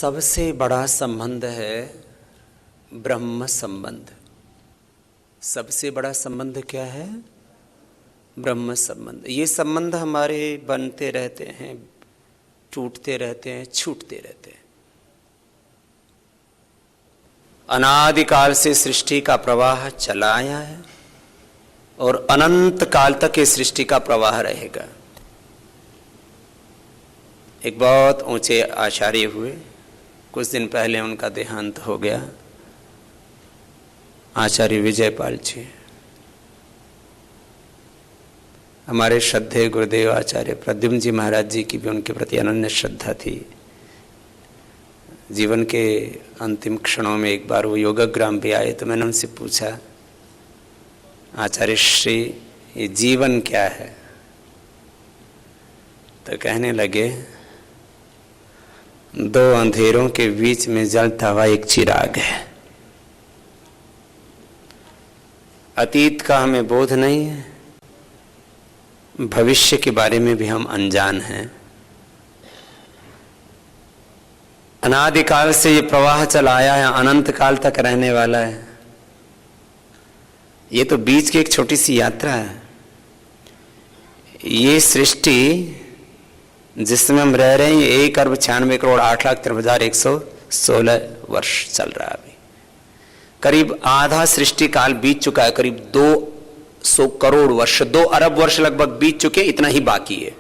सबसे बड़ा संबंध है ब्रह्म संबंध। सबसे बड़ा संबंध क्या है? ब्रह्म संबंध। ये संबंध हमारे बनते रहते हैं, टूटते रहते हैं, छूटते रहते हैं। अनादिकाल से सृष्टि का प्रवाह चला आया है और अनंत काल तक ये सृष्टि का प्रवाह रहेगा। एक बहुत ऊंचे आचार्य हुए, कुछ दिन पहले उनका देहांत हो गया, आचार्य विजयपाल जी। हमारे श्रद्धेय गुरुदेव आचार्य प्रद्युम्न जी महाराज जी की भी उनके प्रति अनन्य श्रद्धा थी। जीवन के अंतिम क्षणों में एक बार वो योगग्राम भी आए तो मैंने उनसे पूछा, आचार्य श्री ये जीवन क्या है? तो कहने लगे, दो अंधेरों के बीच में जलता हुआ एक चिराग है। अतीत का हमें बोध नहीं है, भविष्य के बारे में भी हम अनजान हैं। अनादिकाल से ये प्रवाह चला आया है, अनंत काल तक रहने वाला है। ये तो बीच की एक छोटी सी यात्रा है। ये सृष्टि जिसमें हम रह रहे हैं 1,96,08,13,116 वर्ष चल रहा है। अभी करीब आधा सृष्टि काल बीत चुका है, करीब 200 करोड़ वर्ष, 2 अरब वर्ष लगभग बीत चुके, इतना ही बाकी है।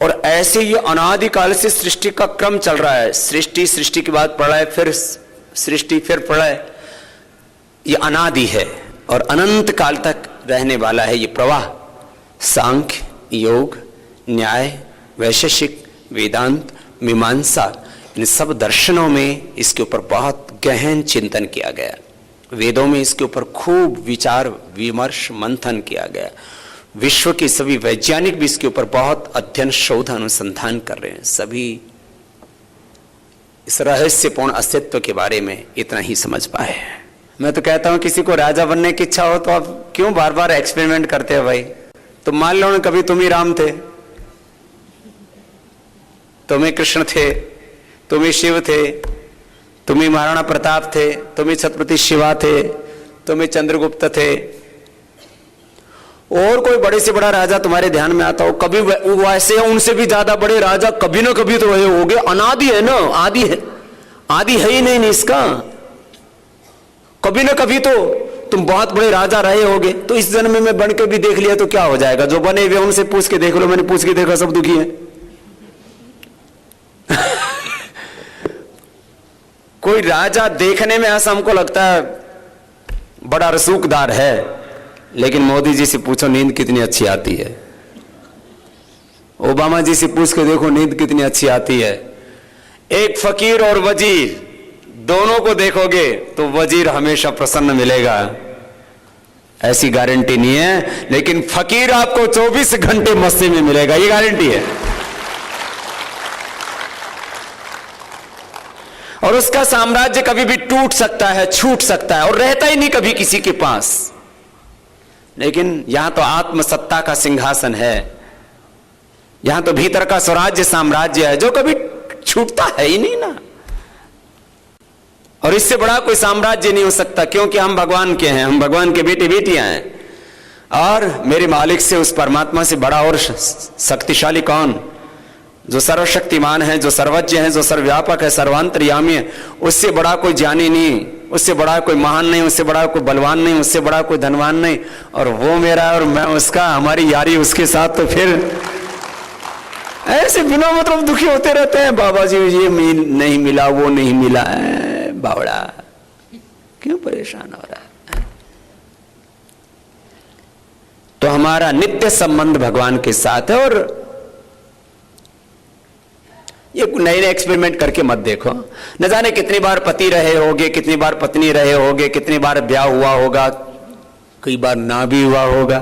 और ऐसे ये अनादिकाल से सृष्टि का क्रम चल रहा है। सृष्टि के बाद प्रलय, फिर सृष्टि, फिर प्रलय। ये अनादि है और अनंत काल तक रहने वाला है ये प्रवाह। सांख्य, योग, न्याय, वैशेषिक, वेदांत, मीमांसा, इन सब दर्शनों में इसके ऊपर बहुत गहन चिंतन किया गया। वेदों में इसके ऊपर खूब विचार विमर्श मंथन किया गया। विश्व के सभी वैज्ञानिक भी इसके ऊपर बहुत अध्ययन शोध अनुसंधान कर रहे हैं। सभी इस रहस्यपूर्ण अस्तित्व के बारे में इतना ही समझ पाए। मैं तो कहता हूं, किसी को राजा बनने की इच्छा हो तो आप क्यों बार बार एक्सपेरिमेंट करते हो भाई? तो मान लो कभी तुम ही राम थे, तुम ही कृष्ण थे, तुम ही शिव थे, तुम ही महाराणा प्रताप थे, तुम ही छत्रपति शिवा थे, तुम ही चंद्रगुप्त थे, और कोई बड़े से बड़ा राजा तुम्हारे ध्यान में आता हो, कभी वैसे उनसे भी ज्यादा बड़े राजा कभी ना कभी तो वही होंगे। अनादि है ना, आदि है, आदि है ही नहीं इसका। कभी ना कभी तो तुम बहुत बड़े राजा रहे होगे। तो इस जन्म में बन के भी देख लिया तो क्या हो जाएगा? जो बने हुए उनसे पूछ के देख लो। मैंने पूछ के देखा, सब दुखी है। कोई राजा देखने में ऐसा हमको लगता है बड़ा रसूखदार है, लेकिन मोदी जी से पूछो नींद कितनी अच्छी आती है। ओबामा जी से पूछ के देखो नींद कितनी अच्छी आती है। एक फकीर और वजीर दोनों को देखोगे तो वजीर हमेशा प्रसन्न मिलेगा, ऐसी गारंटी नहीं है, लेकिन फकीर आपको 24 घंटे मस्ती में मिलेगा, ये गारंटी है। और उसका साम्राज्य कभी भी टूट सकता है, छूट सकता है, और रहता ही नहीं कभी किसी के पास। लेकिन यहां तो आत्मसत्ता का सिंहासन है, यहां तो भीतर का स्वराज्य साम्राज्य है जो कभी छूटता है ही नहीं ना। और इससे बड़ा कोई साम्राज्य नहीं हो सकता, क्योंकि हम भगवान के हैं, हम भगवान के बेटे बेटियां हैं। और मेरे मालिक से, उस परमात्मा से बड़ा और शक्तिशाली कौन? जो सर्वशक्तिमान है, जो सर्वज्ञ है, जो सर्वव्यापक है, सर्वांतर्यामी है। उससे बड़ा कोई ज्ञानी नहीं, उससे बड़ा कोई महान नहीं, उससे बड़ा कोई बलवान नहीं, उससे बड़ा कोई धनवान नहीं। और वो मेरा और मैं उसका, हमारी यारी उसके साथ। तो फिर ऐसे बिना मतलब दुखी होते रहते हैं, बाबा जी ये नहीं मिला, वो नहीं मिला, बावड़ा क्यों परेशान हो रहा है? तो हमारा नित्य संबंध भगवान के साथ है। और ये नए नए एक्सपेरिमेंट करके मत देखो। न जाने कितनी बार पति रहे होगे, कितनी बार पत्नी रहे होगे, कितनी बार ब्याह हुआ होगा, कई बार ना भी हुआ होगा।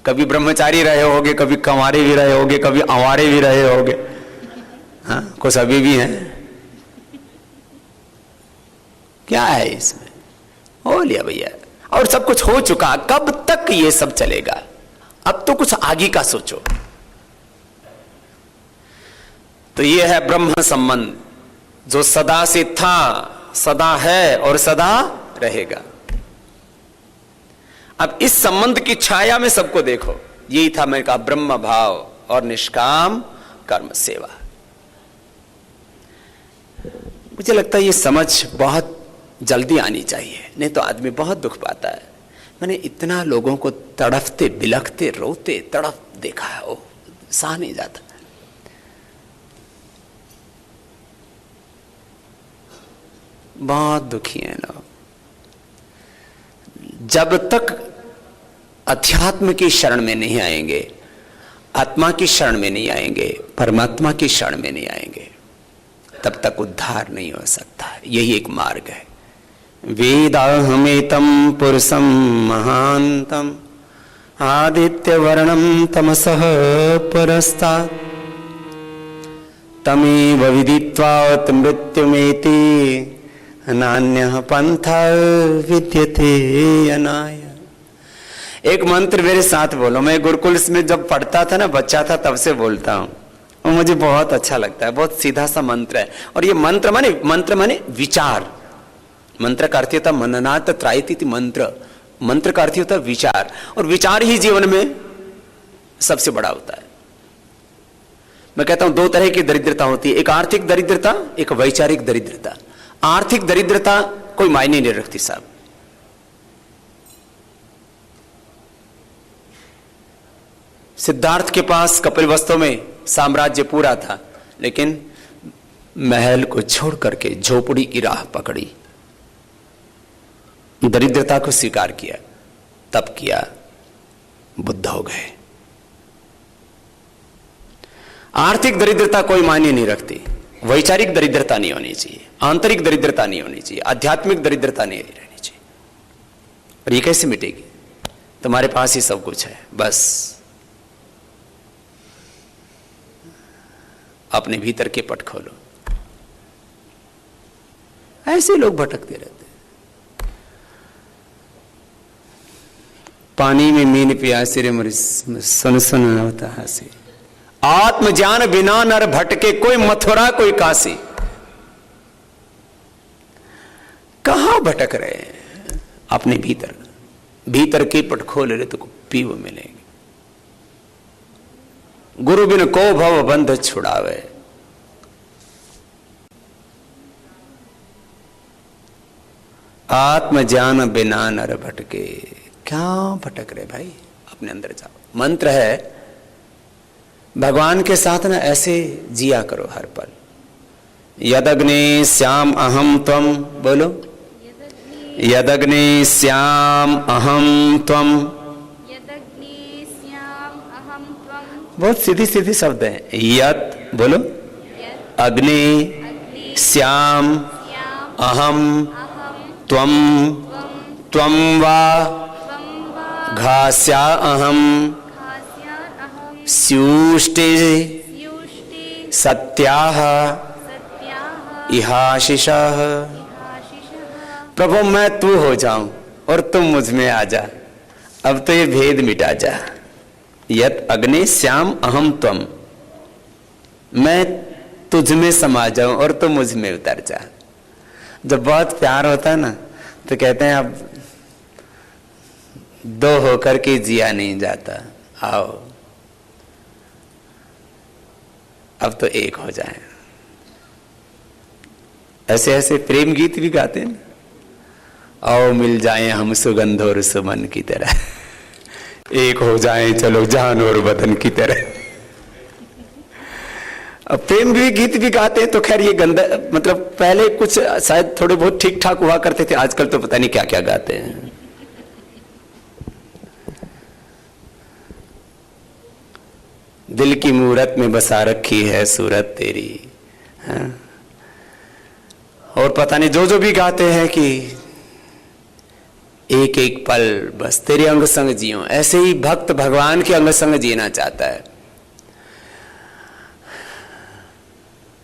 कभी ब्रह्मचारी रहे होगे, कभी कंवारे भी रहे होगे, कभी आवारे भी रहे होगे। हाँ, कुछ अभी भी हैं। क्या है इसमें? हो लिया भैया, और सब कुछ हो चुका। कब तक ये सब चलेगा? अब तो कुछ आगे का सोचो। तो ये है ब्रह्म संबंध, जो सदा से था, सदा है और सदा रहेगा। अब इस संबंध की छाया में सबको देखो। यही था मैंने कहा, ब्रह्म भाव और निष्काम कर्म सेवा। मुझे लगता है ये समझ बहुत जल्दी आनी चाहिए, नहीं तो आदमी बहुत दुख पाता है। मैंने इतना लोगों को तड़फते, बिलखते, रोते तड़फ देखा है, वो सहा नहीं जाता। बहुत दुखी हैं लोग। जब तक अध्यात्म की शरण में नहीं आएंगे, आत्मा की शरण में नहीं आएंगे, परमात्मा की शरण में नहीं आएंगे, तब तक उद्धार नहीं हो सकता। यही एक मार्ग है। वेदाहमेतं पुरुषं महांतम आदित्य वर्णम तमसः परस्तात् तमेव विदित्वा मृत्युमेति नान्यः पंथा विद्यते अनाय। एक मंत्र मेरे साथ बोलो। मैं गुरुकुल में जब पढ़ता था ना, बच्चा था, तब से बोलता हूं, और मुझे बहुत अच्छा लगता है। बहुत सीधा सा मंत्र है। और ये मंत्र माने विचार। मंत्र का अर्थ होता मननात् त्रायति मंत्र। मंत्र का अर्थ होता विचार, और विचार ही जीवन में सबसे बड़ा होता है। मैं कहता हूं दो तरह की दरिद्रता होती है, एक आर्थिक दरिद्रता, एक वैचारिक दरिद्रता। आर्थिक दरिद्रता कोई मायने नहीं रखती साहब। सिद्धार्थ के पास कपिलवस्तु में साम्राज्य पूरा था, लेकिन महल को छोड़ करके झोपड़ी की राह पकड़ी, दरिद्रता को स्वीकार किया, तप किया, बुद्ध हो गए। आर्थिक दरिद्रता कोई मायने नहीं रखती, वैचारिक दरिद्रता नहीं होनी चाहिए, आंतरिक दरिद्रता नहीं होनी चाहिए, आध्यात्मिक दरिद्रता नहीं रहनी चाहिए। और ये कैसे मिटेगी? तुम्हारे पास ही सब कुछ है, बस अपने भीतर के पट खोलो। ऐसे लोग भटकते रहते। पानी में मीन प्यासी रे मरी सुन सुन होता हंसी। आत्मज्ञान बिना नर भटके, कोई मथुरा कोई काशी। कहां भटक रहे हैं? अपने भीतर। भीतर के पट खोल रहे तो पीव मिलेंगे। गुरु बिन को भव बंध छुड़ावे। आत्मज्ञान बिना नर भटके। क्या भटक रहे भाई? अपने अंदर जाओ। मंत्र है, भगवान के साथ ना ऐसे जिया करो हर पल। यदग्नि श्याम अहम त्वम, बोलो। यदग्नि श्याम अहम त्वम। बहुत सीधी सीधी शब्द है। यत, बोलो। अग्नि श्याम अहम त्वम। त्वम वा घास्या अहम स्यूष्टे सत्याः इहाशिषः। प्रभु मैं तू हो जाऊं और तुम मुझ में आ जा। अब तो ये भेद मिटा जा। यत अग्नि श्याम अहम त्वम, मैं तुझ में समा जाऊं और तुम मुझ में उतर जा। जब बहुत प्यार होता है ना, तो कहते हैं अब दो होकर के जिया नहीं जाता, आओ अब तो एक हो जाए। ऐसे ऐसे प्रेम गीत भी गाते हैं ना। आओ मिल जाएं हम सुगंध और सुमन की तरह, एक हो जाएं चलो जान और बदन की तरह। अब प्रेम भी गीत भी गाते हैं तो खैर ये गंदा, मतलब पहले कुछ शायद थोड़े बहुत ठीक ठाक हुआ करते थे, आजकल तो पता नहीं क्या क्या गाते हैं। दिल की मूरत में बसा रखी है सूरत तेरी, है? और पता नहीं जो जो भी गाते हैं कि एक एक पल बस तेरे अंग संग जियो। ऐसे ही भक्त भगवान के अंग संग जीना चाहता है।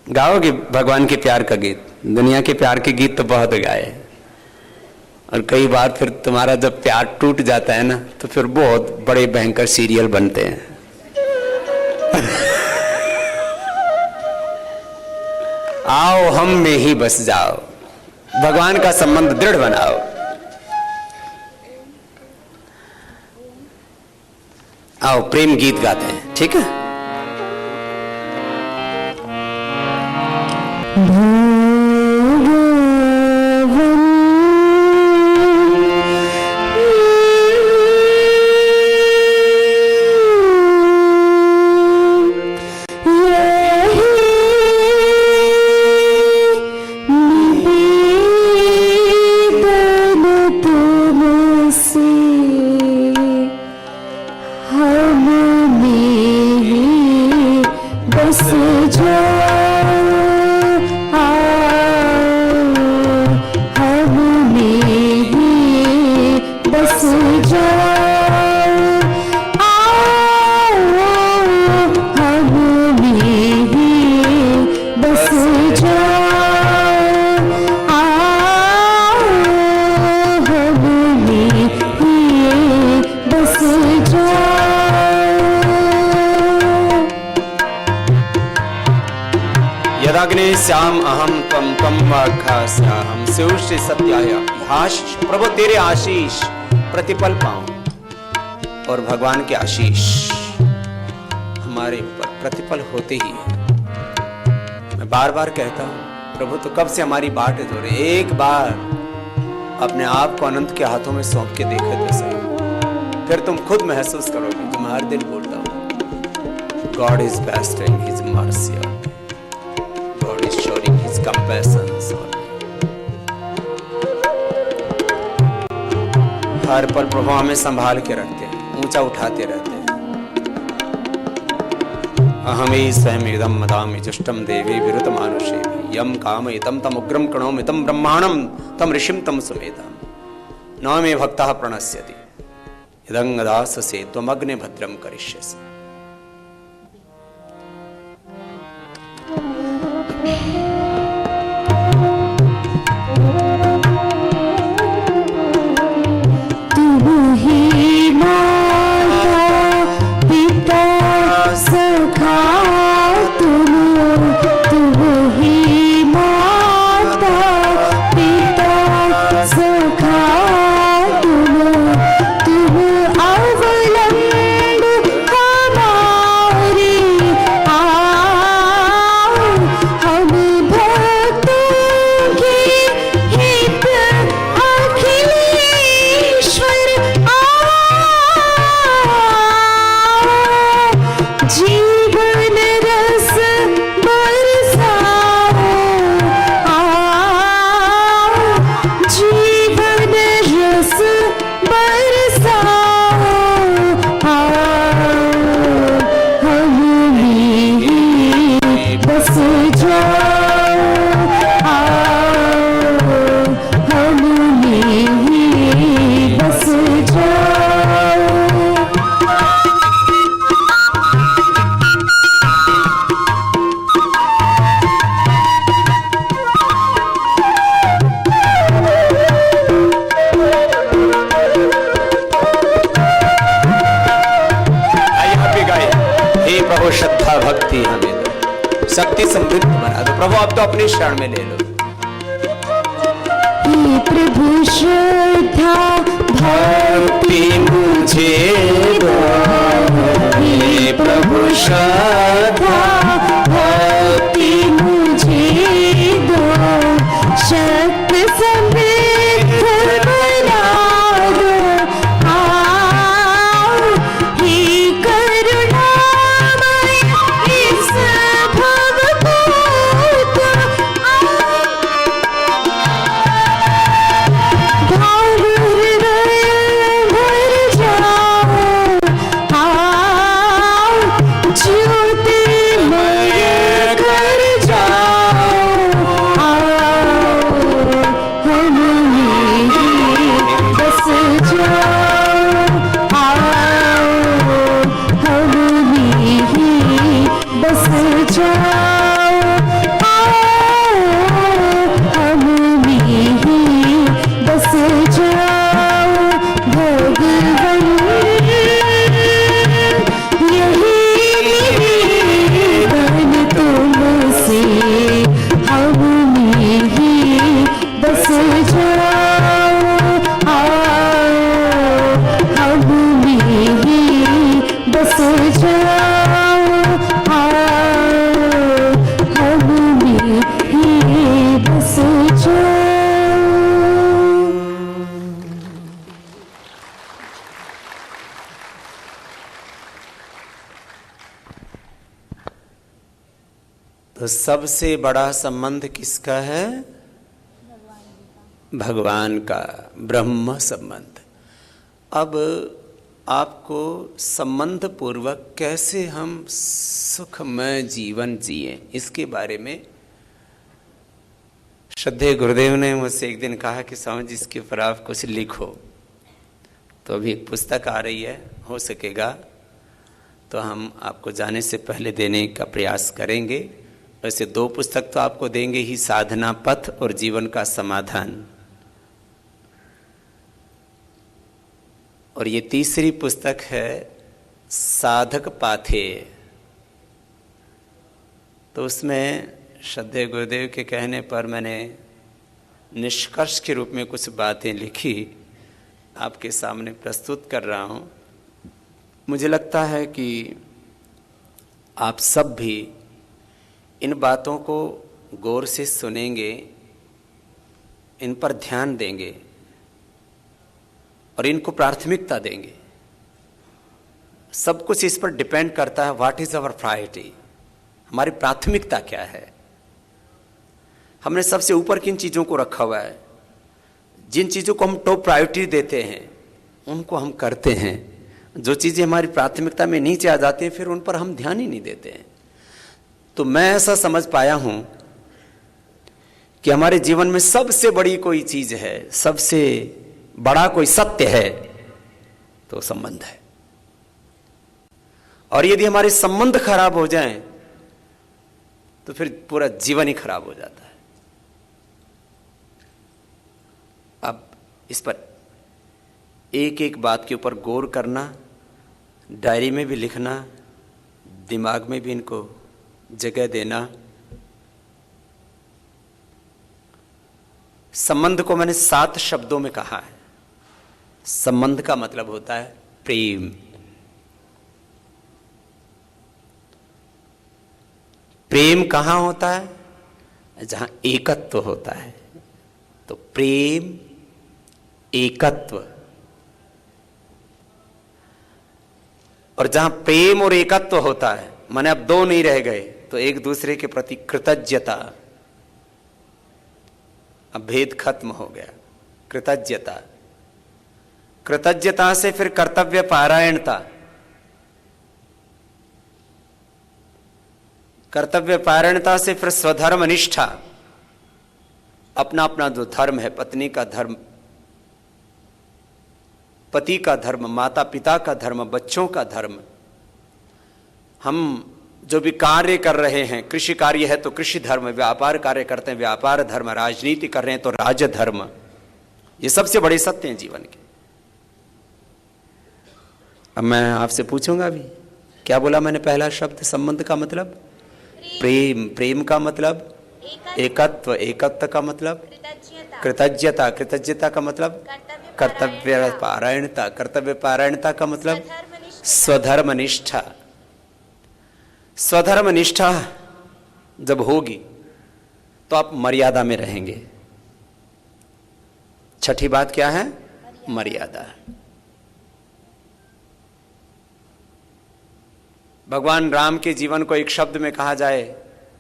गाओगे भगवान के प्यार का गीत? दुनिया के प्यार के गीत तो बहुत गाए, और कई बार फिर तुम्हारा जब प्यार टूट जाता है ना, तो फिर बहुत बड़े भयंकर सीरियल बनते हैं। आओ हम में ही बस जाओ, भगवान का संबंध दृढ़ बनाओ। आओ प्रेम गीत गाते हैं, ठीक है। श्याम अहम त्वं त्वं वाघास्याहम शिवश्री सत्याय आशीष। प्रभु तेरे आशीष प्रतिपल पाऊं, और भगवान के आशीष हमारे ऊपर प्रतिपल होते ही है। मैं बार बार कहता हूं, प्रभु तो कब से हमारी बाट धो रहे। एक बार अपने आप को अनंत के हाथों में सौंप के देखो तो सही, फिर तुम खुद महसूस करोगे। तुम हर दिन बोलता हूं, God is best in his mercy, God is showing his compassion on me। हर पल प्रभु हमें संभाल के रखते हैं, ऊंचा उठाते रहते हैं। अहमे स्वयं इदम मदामि जुष्टम देवी विरुत मानुषे यम कामयितम तम उग्रम कणोमितम ब्रह्माणम तम ऋषिम तम सुमेधम न मे भक्तः प्रणश्यति इदं दाससे त्वमग्ने भद्रम करिष्यसि। शक्ति समृद्ध बना दो प्रभु, आप तो अपनी शरण में ले लो। प्रभु श्रद्धा भक्ति मुझे दो, प्रभु श्रद्धा भक्ति मुझे दो, शक्ति समृद्ध बना दो। हे करुणामय इस भाव हृदय भर जाओ। बस जाओ, आओ हम में ही बस जाओ। तो सबसे बड़ा संबंध किसका है? भगवान का, ब्रह्म संबंध। अब आपको संबंध पूर्वक कैसे हम सुखमय जीवन जिए, इसके बारे में श्रद्धेय गुरुदेव ने मुझसे एक दिन कहा कि स्वामी जी इसके ऊपर आप कुछ लिखो। तो अभी एक पुस्तक आ रही है, हो सकेगा तो हम आपको जाने से पहले देने का प्रयास करेंगे। वैसे 2 पुस्तक तो आपको देंगे ही, साधना पथ और जीवन का समाधान। और ये तीसरी पुस्तक है साधक पाथेय। तो उसमें श्रद्धेय गुरुदेव के कहने पर मैंने निष्कर्ष के रूप में कुछ बातें लिखी, आपके सामने प्रस्तुत कर रहा हूँ। मुझे लगता है कि आप सब भी इन बातों को गौर से सुनेंगे, इन पर ध्यान देंगे और इनको प्राथमिकता देंगे। सब कुछ इस पर डिपेंड करता है, व्हाट इज आवर प्रायोरिटी, हमारी प्राथमिकता क्या है। हमने सबसे ऊपर किन चीज़ों को रखा हुआ है, जिन चीज़ों को हम टॉप प्रायोरिटी देते हैं उनको हम करते हैं। जो चीज़ें हमारी प्राथमिकता में नीचे आ जाती हैं फिर उन पर हम ध्यान ही नहीं देते हैं। तो मैं ऐसा समझ पाया हूं कि हमारे जीवन में सबसे बड़ी कोई चीज है, सबसे बड़ा कोई सत्य है तो संबंध है। और यदि हमारे संबंध खराब हो जाएं तो फिर पूरा जीवन ही खराब हो जाता है। अब इस पर एक एक बात के ऊपर गौर करना, डायरी में भी लिखना, दिमाग में भी इनको जगह देना। संबंध को मैंने 7 शब्दों में कहा है। संबंध का मतलब होता है प्रेम। प्रेम कहां होता है? जहां एकत्व होता है। तो प्रेम, एकत्व। और जहां प्रेम और एकत्व होता है, माने अब 2 नहीं रह गए, तो एक दूसरे के प्रति कृतज्ञता, अब भेद खत्म हो गया। कृतज्ञता, कृतज्ञता से फिर कर्तव्य पारायणता, कर्तव्य पारायणता से फिर स्वधर्म निष्ठा, अपना अपना जो धर्म है, पत्नी का धर्म, पति का धर्म, माता पिता का धर्म, बच्चों का धर्म। हम जो भी कार्य कर रहे हैं, कृषि कार्य है तो कृषि धर्म, व्यापार कार्य करते हैं व्यापार धर्म, राजनीति कर रहे हैं तो राज धर्म। ये सबसे बड़े सत्य हैं जीवन के। अब मैं आपसे पूछूंगा भी, क्या बोला मैंने? पहला शब्द संबंध का मतलब प्रेम, प्रेम का मतलब एकत्व, एकत्व का मतलब कृतज्ञता, कृतज्ञता का मतलब कर्तव्य पारायणता, कर्तव्य पारायणता का मतलब स्वधर्म निष्ठा। स्वधर्म निष्ठा जब होगी तो आप मर्यादा में रहेंगे। छठी बात क्या है? मर्यादा। भगवान राम के जीवन को एक शब्द में कहा जाए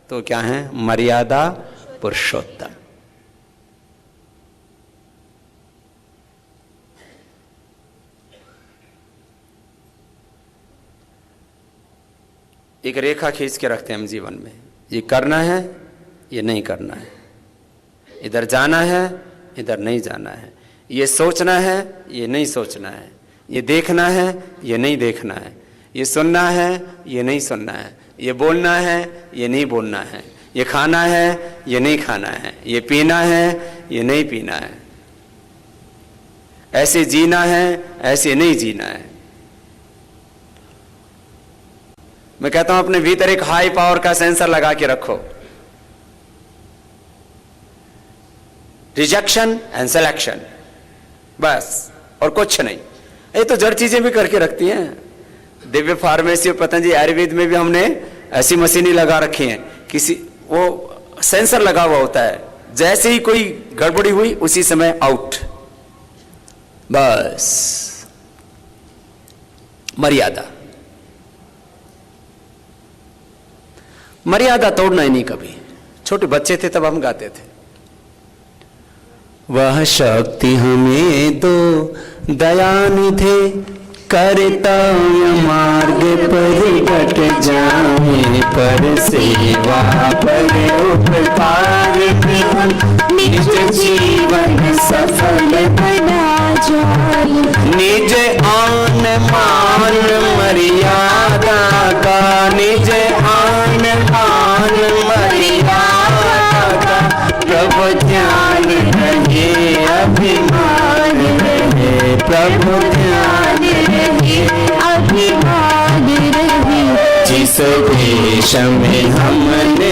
तो क्या है? मर्यादा पुरुषोत्तम। एक रेखा खींच के रखते हैं हम जीवन में, ये करना है, ये नहीं करना है, इधर जाना है, इधर नहीं जाना है, ये सोचना है, ये नहीं सोचना है, ये देखना है, ये नहीं देखना है, ये सुनना है, ये नहीं सुनना है, ये बोलना है, ये नहीं बोलना है, ये खाना है, ये नहीं खाना है, ये पीना है, ये नहीं पीना है, ऐसे जीना है, ऐसे नहीं जीना है। मैं कहता हूं अपने भीतर एक हाई पावर का सेंसर लगा के रखो। रिजेक्शन एंड सिलेक्शन, बस, और कुछ नहीं। ये तो जड़ चीजें भी करके रखती हैं। दिव्य फार्मेसी और पतंजलि आयुर्वेद में भी हमने ऐसी मशीनें लगा रखी हैं, किसी वो सेंसर लगा हुआ होता है, जैसे ही कोई गड़बड़ी हुई उसी समय आउट। बस मर्यादा, मर्यादा तोड़ना ही नहीं कभी। छोटे बच्चे थे तब हम गाते थे, वह शक्ति हमें दो दयानिधे, करता मार्ग पर डट जाए, पर सेवा पर उपकार निज जीवन सफल बना जाए। निज आन मान मर्यादा का, निज आन मान मर्यादा का, प्रभु ध्यान रहे अभिमान रहे, प्रभु ध्यान रहे अभिमान रहे। जिस देश में हमने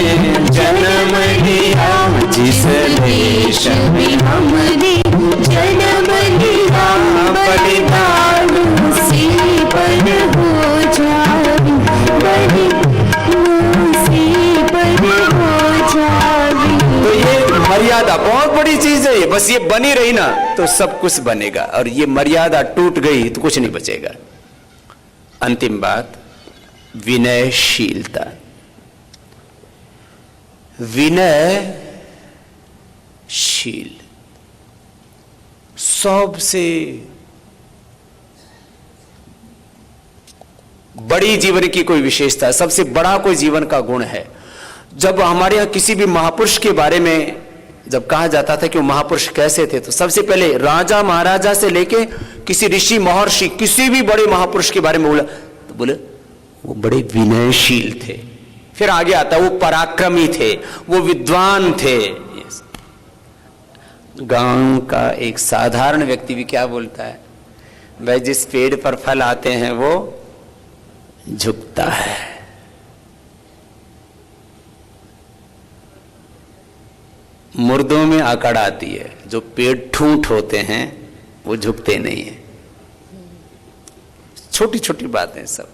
जन्म लिया, जिस देश में हमने जन्म लिया, बलिदान उसी पर हो जाए, बलिदान उसी पर हो जाए। तो ये मर्यादा बहुत बड़ी चीज है, बस ये बनी रही ना तो सब कुछ बनेगा, और ये मर्यादा टूट गई तो कुछ नहीं बचेगा। अंतिम बात, विनयशीलता। विनयशील सबसे बड़ी जीवन की कोई विशेषता, सबसे बड़ा कोई जीवन का गुण है। जब हमारे यहां किसी भी महापुरुष के बारे में जब कहा जाता था कि वो महापुरुष कैसे थे, तो सबसे पहले राजा महाराजा से लेके किसी ऋषि महर्षि किसी भी बड़े महापुरुष के बारे में बोला तो बोले वो बड़े विनयशील थे। फिर आगे आता वो पराक्रमी थे, वो विद्वान थे। गांव का एक साधारण व्यक्ति भी क्या बोलता है, भाई जिस पेड़ पर फल आते हैं वो झुकता है। मुर्दों में अकड़ आती है, जो पेड़ ठूंठ होते हैं वो झुकते नहीं है। छोटी छोटी बातें सब।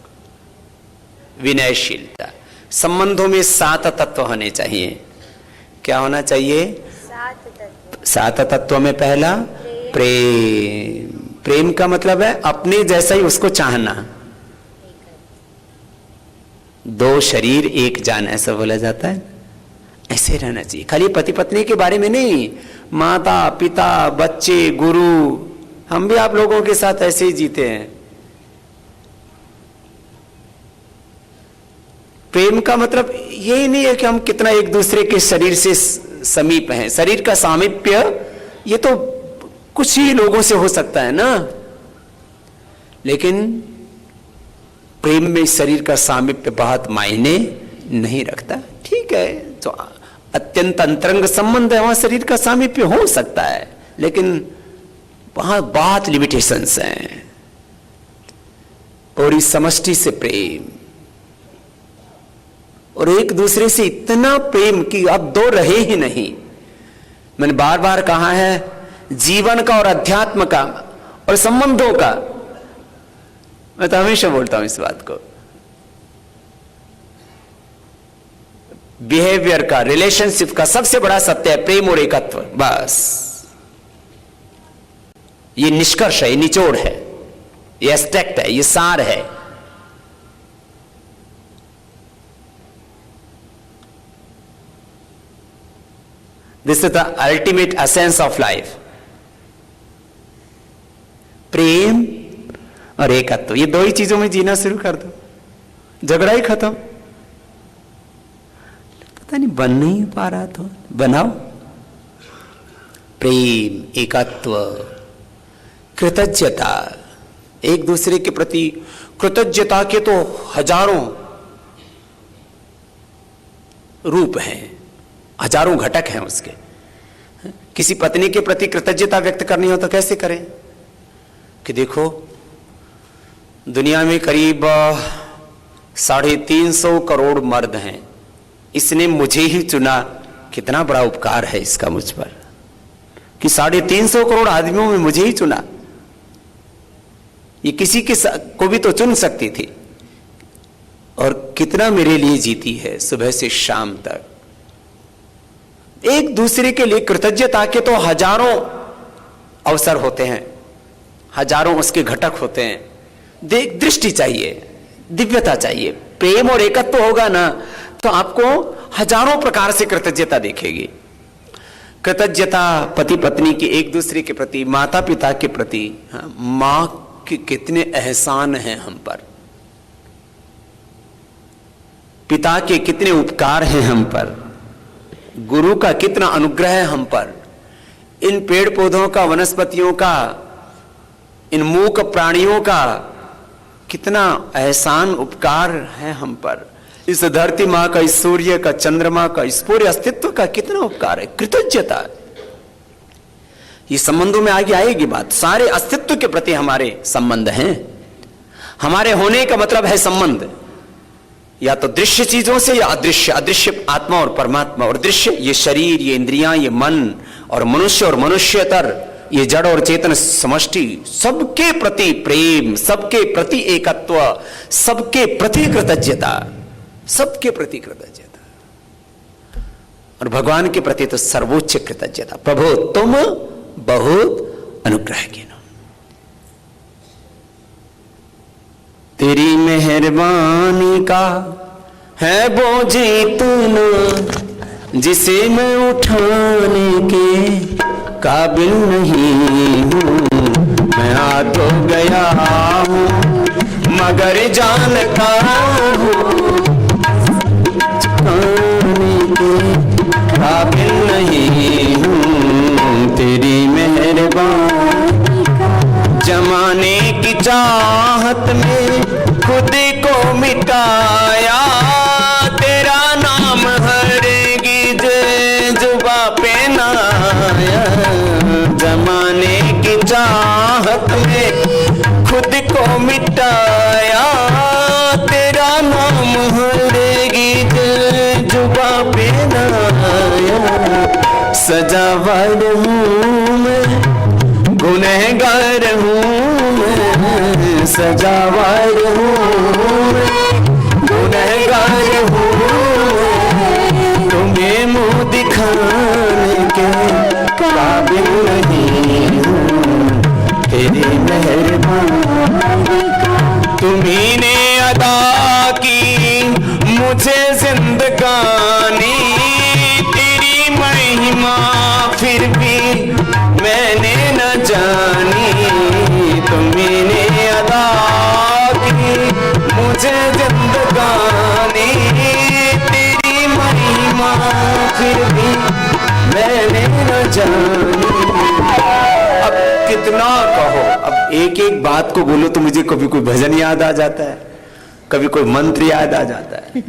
विनयशीलता। संबंधों में 7 तत्व होने चाहिए। क्या होना चाहिए? 7 तत्व में पहला प्रेम। प्रेम का मतलब है अपने जैसा ही उसको चाहना। 2 शरीर एक जान, ऐसा बोला जाता है। ऐसे रहना चाहिए। खाली पति पत्नी के बारे में नहीं, माता पिता बच्चे गुरु, हम भी आप लोगों के साथ ऐसे ही जीते हैं। प्रेम का मतलब यही नहीं है कि हम कितना एक दूसरे के शरीर से समीप हैं। शरीर का सामीप्य ये तो कुछ ही लोगों से हो सकता है ना, लेकिन प्रेम में शरीर का सामीप्य बहुत मायने नहीं रखता। ठीक है, तो अत्यंत अंतरंग संबंध है, वहां शरीर का सामीप्य हो सकता है, लेकिन वहां बहुत लिमिटेशंस हैं। और इस समष्टि से प्रेम, और एक दूसरे से इतना प्रेम कि अब 2 रहे ही नहीं। मैंने बार बार कहा है, जीवन का और अध्यात्म का और संबंधों का, मैं तो हमेशा बोलता हूं इस बात को, बिहेवियर का, रिलेशनशिप का सबसे बड़ा सत्य है प्रेम और एकत्व। बस ये निष्कर्ष है, ये निचोड़ है, ये एस्पेक्ट है, ये सार है। This is the ultimate essence of life. प्रेम और एकत्व, ये 2 ही चीजों में जीना शुरू कर दो, झगड़ा ही खत्म। पता नहीं बन नहीं पा रहा तो बनाओ। प्रेम, एकत्व, कृतज्ञता, एक दूसरे के प्रति कृतज्ञता के तो हजारों रूप हैं, हजारों घटक हैं उसके। किसी पत्नी के प्रति कृतज्ञता व्यक्त करनी हो तो कैसे करें? कि देखो दुनिया में करीब 350 करोड़ मर्द हैं, इसने मुझे ही चुना, कितना बड़ा उपकार है इसका मुझ पर कि 350 करोड़ आदमियों में मुझे ही चुना। ये किसी को भी तो चुन सकती थी, और कितना मेरे लिए जीती है सुबह से शाम तक। एक दूसरे के लिए कृतज्ञता के तो हजारों अवसर होते हैं, हजारों उसके घटक होते हैं। देख, दृष्टि चाहिए, दिव्यता चाहिए, प्रेम और एकत्व होगा ना तो आपको हजारों प्रकार से कृतज्ञता दिखेगी। कृतज्ञता पति पत्नी की एक दूसरे के प्रति, माता पिता के प्रति। मां के कितने एहसान हैं हम पर, पिता के कितने उपकार हैं हम पर, गुरु का कितना अनुग्रह है हम पर, इन पेड़ पौधों का, वनस्पतियों का, इन मूक प्राणियों का कितना एहसान उपकार है हम पर, इस धरती मां का, इस सूर्य का, चंद्रमा का, इस पूरे अस्तित्व का कितना उपकार है। कृतज्ञता, ये संबंधों में आगे आएगी बात। सारे अस्तित्व के प्रति हमारे संबंध हैं। हमारे होने का मतलब है संबंध, या तो दृश्य चीजों से या अदृश्य, अदृश्य आत्मा और परमात्मा, और दृश्य ये शरीर, ये इंद्रियां, ये मन और मनुष्य और मनुष्यतर, ये जड़ और चेतन समष्टि, सबके प्रति प्रेम, सबके प्रति एकत्व, सबके प्रति कृतज्ञता, सबके प्रति कृतज्ञता, और भगवान के प्रति तो सर्वोच्च कृतज्ञता। प्रभु तुम बहुत अनुग्रह की, तेरी मेहरबानी का है बोझ इतना जिसे मैं उठाने के काबिल नहीं हूँ। मैं आ तो गया हूँ मगर जानता हूँ चुकाने के काबिल नहीं हूँ। तेरी मेहरबानी जमाने की चाहत में खुद को मिटाया, तेरा नाम हरगिज़ जुबा पे ना आया। जमाने की चाहत में खुद को मिटाया, तेरा नाम हरगिज़ जुबा पे ना आया। सजावर हूँ मैं, गुनहगार हूँ मैं, सजावर हूँ मैं, गुनहगार हूँ मैं, तुम्हें मुँह दिखाने के काबिल नहीं हूँ। तेरी मेहरबानी तुम्ही ने अदा की मुझे जिंदगानी, तेरी महिमा फिर भी मैंने न जानी। तुम्ही ने अदा की मुझे जिंदगानी, तेरी महिमा फिर भी मैंने न जानी। अब कितना कहो, अब एक एक बात को बोलो तो मुझे कभी कोई भजन याद आ जाता है, कभी कोई मंत्र याद आ जाता है।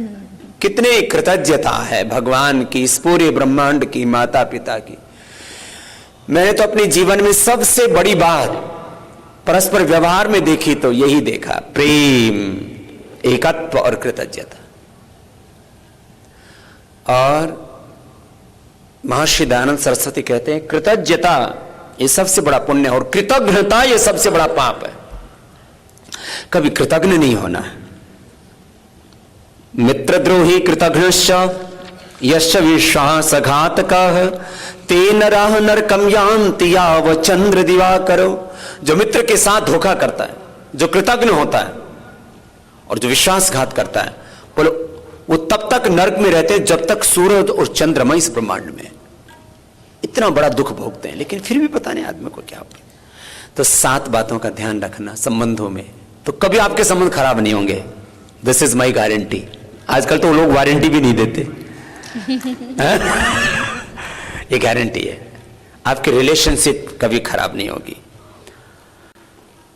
कितने कृतज्ञता है भगवान की, इस पूरे ब्रह्मांड की, माता पिता की। मैंने तो अपने जीवन में सबसे बड़ी बात परस्पर व्यवहार में देखी तो यही देखा, प्रेम, एकत्व और कृतज्ञता। और महर्षि दयानंद सरस्वती कहते हैं कृतज्ञता ये सबसे बड़ा पुण्य है और कृतज्ञता ये सबसे बड़ा पाप है। कभी कृतज्ञ नहीं होना है। मित्रद्रोही कृतघ्नश्च यश्च विश्वासघातकः तेन राह नरकं यान्ति याव चंद्र दिवाकरो। जो मित्र के साथ धोखा करता है, जो कृतज्ञ होता है और जो विश्वासघात करता है, बोलो वो तब तक नरक में रहते हैं जब तक सूरज और चंद्रमा इस ब्रह्मांड में। इतना बड़ा दुख भोगते हैं लेकिन फिर भी पता नहीं आदमी को क्या होगा। तो 7 बातों का ध्यान रखना संबंधों में, तो कभी आपके संबंध खराब नहीं होंगे। This is my guarantee. आजकल तो लोग वारंटी भी नहीं देते ये गारंटी है, आपकी रिलेशनशिप कभी खराब नहीं होगी।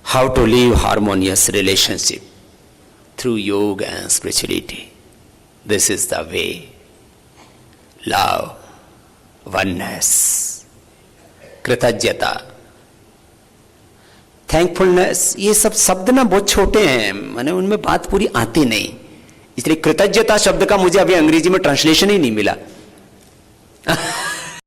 How to live harmonious relationship through yoga and spirituality, this is the way. Love, oneness, कृतज्ञता, थैंकफुलनेस, ये सब शब्द ना बहुत छोटे हैं, मैंने उनमें बात पूरी आती नहीं, इसलिए कृतज्ञता शब्द का मुझे अभी अंग्रेजी में ट्रांसलेशन ही नहीं मिला